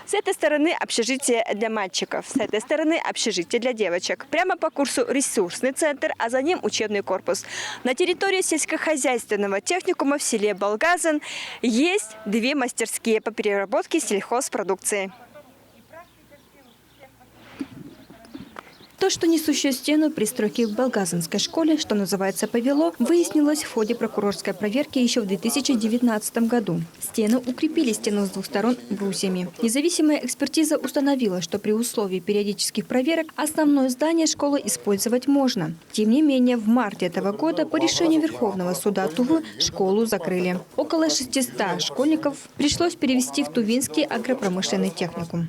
С этой стороны общежитие для мальчиков, с этой стороны общежитие для девочек. Прямо по курсу ресурсный центр, а за ним учебный корпус. На территории сельскохозяйственного техникума в селе Балгазин есть 2 мастерские по переработке сельхозпродукции. То, что несущую стену при стройке в Балгазинской школе, что называется, повело, выяснилось в ходе прокурорской проверки еще в 2019 году. Стену укрепили с 2 сторон брусьями. Независимая экспертиза установила, что при условии периодических проверок основное здание школы использовать можно. Тем не менее, в марте этого года по решению Верховного суда Тувы школу закрыли. Около 600 школьников пришлось перевести в Тувинский агропромышленный техникум.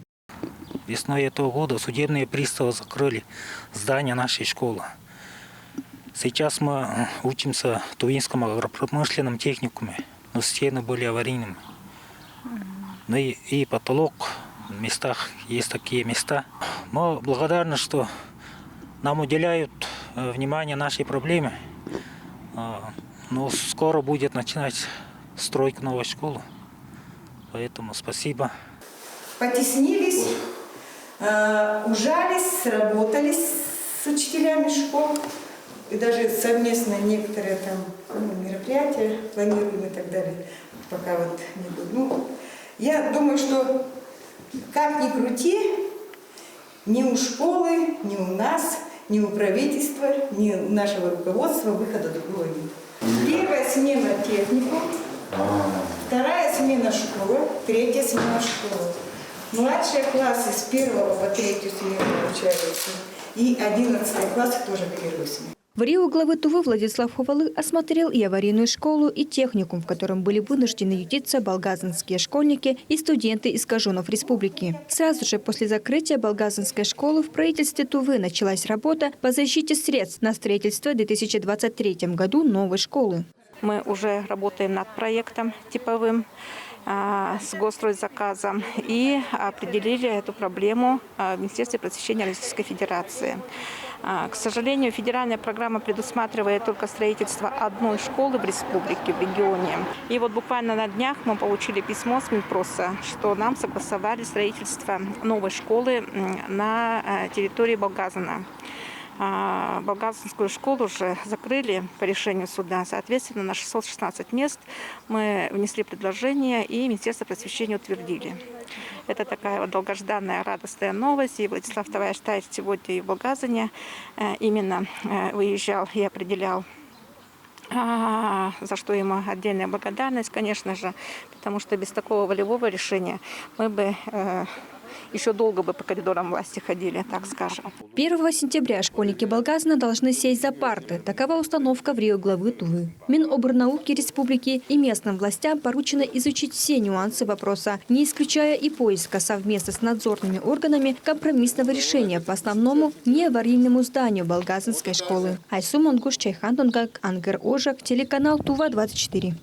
Весной этого года судебные приставы закрыли здание нашей школы. Сейчас мы учимся в Тувинском агропромышленном техникуме, но стены были аварийными. Ну и потолок в местах, есть такие места. Мы благодарны, что нам уделяют внимание нашей проблеме. Но скоро будет начинать стройка новой школы. Поэтому спасибо. Потеснились, ужались, сработались с учителями школ. И даже совместно некоторые там мероприятия планируем и так далее. Пока вот не буду. Я думаю, что как ни крути, ни у школы, ни у нас, ни у правительства, ни у нашего руководства выхода другого нет. Первая смена техникум, вторая смена школы, третья смена школы. Младшие классы с 1 по 3 смену обучаются, и 11 классы тоже первую смену. В Рио главы Тувы Владислав Хувалы осмотрел и аварийную школу, и техникум, в котором были вынуждены ютиться балгазинские школьники и студенты из Кажунов республики. Сразу же после закрытия балгазинской школы в правительстве Тувы началась работа по защите средств на строительство в 2023 году новой школы. Мы уже работаем над проектом типовым с госстройзаказом и определили эту проблему в Министерстве просвещения Российской Федерации. К сожалению, федеральная программа предусматривает только строительство одной школы в республике, в регионе. И вот буквально на днях мы получили письмо с Минпроса, что нам согласовали строительство новой школы на территории Балгазина. Балгазинскую школу уже закрыли по решению суда. Соответственно, на 616 мест мы внесли предложение, и Министерство просвещения утвердили. Это такая вот долгожданная радостная новость. И Владислав Тавайштайт сегодня и в Балгазине именно выезжал и определял, за что ему отдельная благодарность, конечно же, потому что без такого волевого решения мы бы еще долго бы по коридорам власти ходили, так скажем. 1 сентября школьники Балгазина должны сесть за парты. Такова установка в Рио главы Тувы. Минобрнауки республики и местным властям поручено изучить все нюансы вопроса, не исключая и поиска совместно с надзорными органами компромиссного решения по основному неаварийному зданию Балгазинской школы. Айсу Монгуш, Чайхан Донгак, Ангер Ожак, телеканал Тува 24.